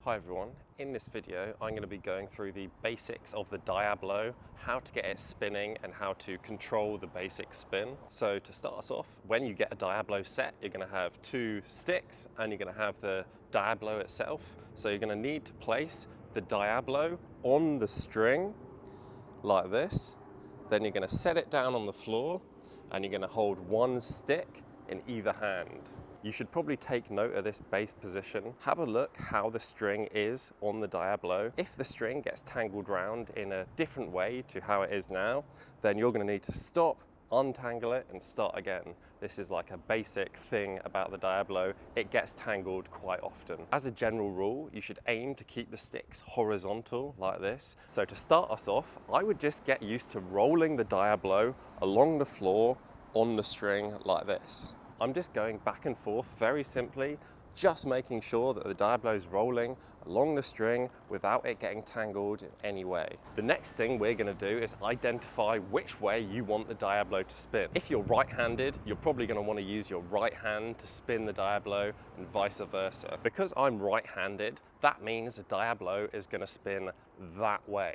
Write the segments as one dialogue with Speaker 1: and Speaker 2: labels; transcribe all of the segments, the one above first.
Speaker 1: Hi everyone, in this video I'm going to be going through the basics of the Diablo, how to get it spinning and how to control the basic spin. So to start us off, when you get a Diablo set, you're going to have two sticks and you're going to have the Diablo itself. So you're going to need to place the Diablo on the string like this. Then you're going to set it down on the floor and you're going to hold one stick in either hand. You should probably take note of this base position. Have a look how the string is on the Diablo. If the string gets tangled round in a different way to how it is now, then you're going to need to stop, untangle it and start again. This is like a basic thing about the Diablo. It gets tangled quite often. As a general rule, you should aim to keep the sticks horizontal like this. So to start us off, I would just get used to rolling the Diablo along the floor on the string like this. I'm just going back and forth very simply, just making sure that the Diablo is rolling along the string without it getting tangled in any way. The next thing we're going to do is identify which way you want the Diablo to spin. If you're right-handed, you're probably going to want to use your right hand to spin the Diablo and vice versa. Because I'm right-handed, that means the Diablo is going to spin that way.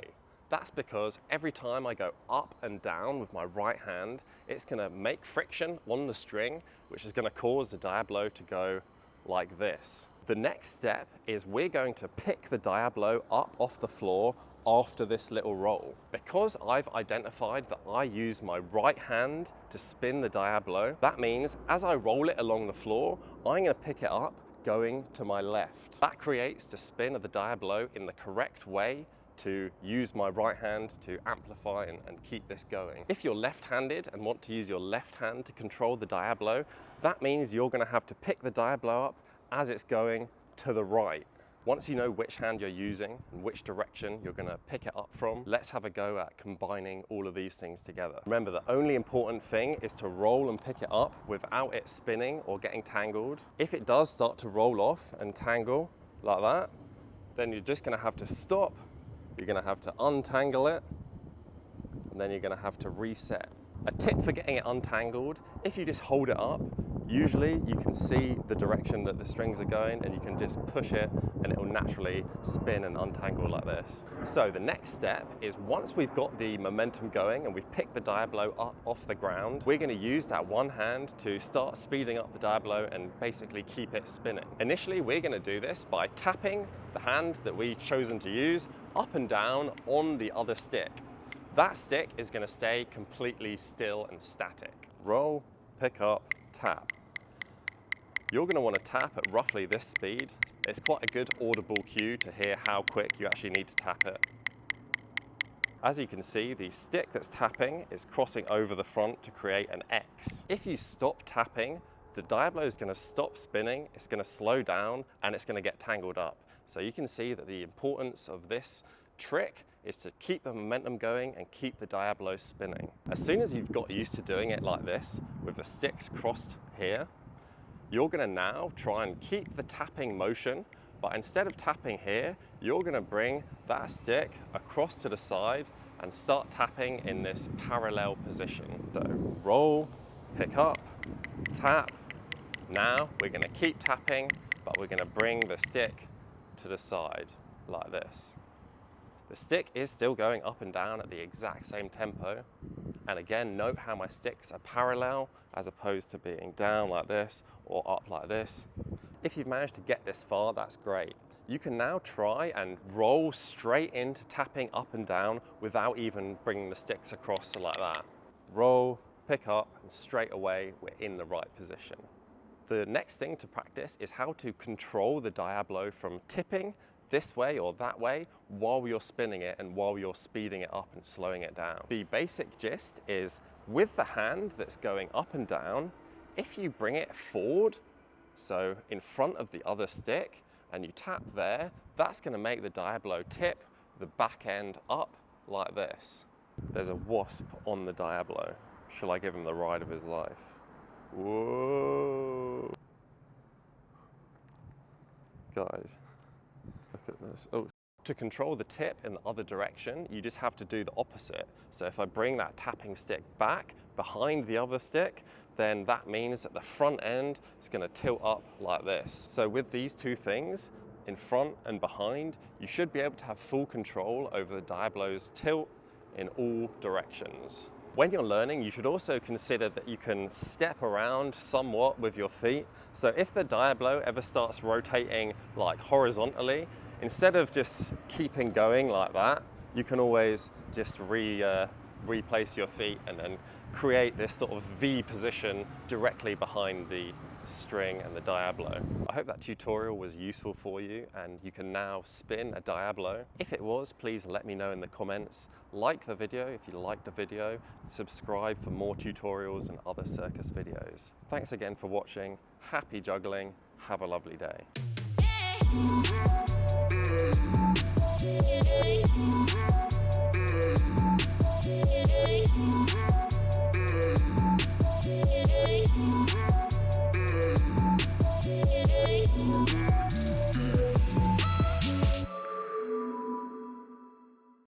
Speaker 1: That's because every time I go up and down with my right hand, it's going to make friction on the string, which is going to cause the Diablo to go like this. The next step is we're going to pick the Diablo up off the floor after this little roll. Because I've identified that I use my right hand to spin the Diablo, that means as I roll it along the floor, I'm going to pick it up going to my left. That creates the spin of the Diablo in the correct way to use my right hand to amplify and keep this going. If you're left-handed and want to use your left hand to control the Diablo, that means you're going to have to pick the Diablo up as it's going to the right. Once you know which hand you're using and which direction you're going to pick it up from, let's have a go at combining all of these things together. Remember, the only important thing is to roll and pick it up without it spinning or getting tangled. If it does start to roll off and tangle like that, then you're just going to have to stop. You're going to have to untangle it, and then you're going to have to reset. A tip for getting it untangled, if you just hold it up, usually you can see the direction that the strings are going and you can just push it and it will naturally spin and untangle like this. So the next step is once we've got the momentum going and we've picked the Diablo up off the ground, we're going to use that one hand to start speeding up the Diablo and basically keep it spinning. Initially, we're going to do this by tapping the hand that we've chosen to use up and down on the other stick. That stick is going to stay completely still and static. Roll, pick up, tap. You're going to want to tap at roughly this speed. It's quite a good audible cue to hear how quick you actually need to tap it. As you can see, the stick that's tapping is crossing over the front to create an X. If you stop tapping, the Diablo is going to stop spinning, it's going to slow down, and it's going to get tangled up. So you can see that the importance of this trick is to keep the momentum going and keep the Diablo spinning. As soon as you've got used to doing it like this, with the sticks crossed here, you're going to now try and keep the tapping motion, but instead of tapping here, you're going to bring that stick across to the side and start tapping in this parallel position. So roll, pick up, tap. Now we're going to keep tapping, but we're going to bring the stick to the side like this. The stick is still going up and down at the exact same tempo. And again, note how my sticks are parallel as opposed to being down like this or up like this. If you've managed to get this far, that's great. You can now try and roll straight into tapping up and down without even bringing the sticks across like that. Roll, pick up, and straight away we're in the right position. The next thing to practice is how to control the Diablo from tipping this way or that way while you're spinning it and while you're speeding it up and slowing it down. The basic gist is with the hand that's going up and down, if you bring it forward, so in front of the other stick, and you tap there, that's going to make the Diablo tip the back end up like this. There's a wasp on the Diablo. Shall I give him the ride of his life? Whoa! Guys. Look at this. Oh, to control the tip in the other direction, you just have to do the opposite. So if I bring that tapping stick back behind the other stick, then that means that the front end is going to tilt up like this. So with these two things, in front and behind, you should be able to have full control over the diabolo's tilt in all directions. When you're learning, you should also consider that you can step around somewhat with your feet. So if the diabolo ever starts rotating like horizontally, instead of just keeping going like that, you can always just replace your feet and then create this sort of V position directly behind the string and the diabolo. I hope that tutorial was useful for you and you can now spin a diabolo. If it was, please let me know in the comments. Like the video if you liked the video, subscribe for more tutorials and other circus videos. Thanks again for watching, happy juggling, have a lovely day.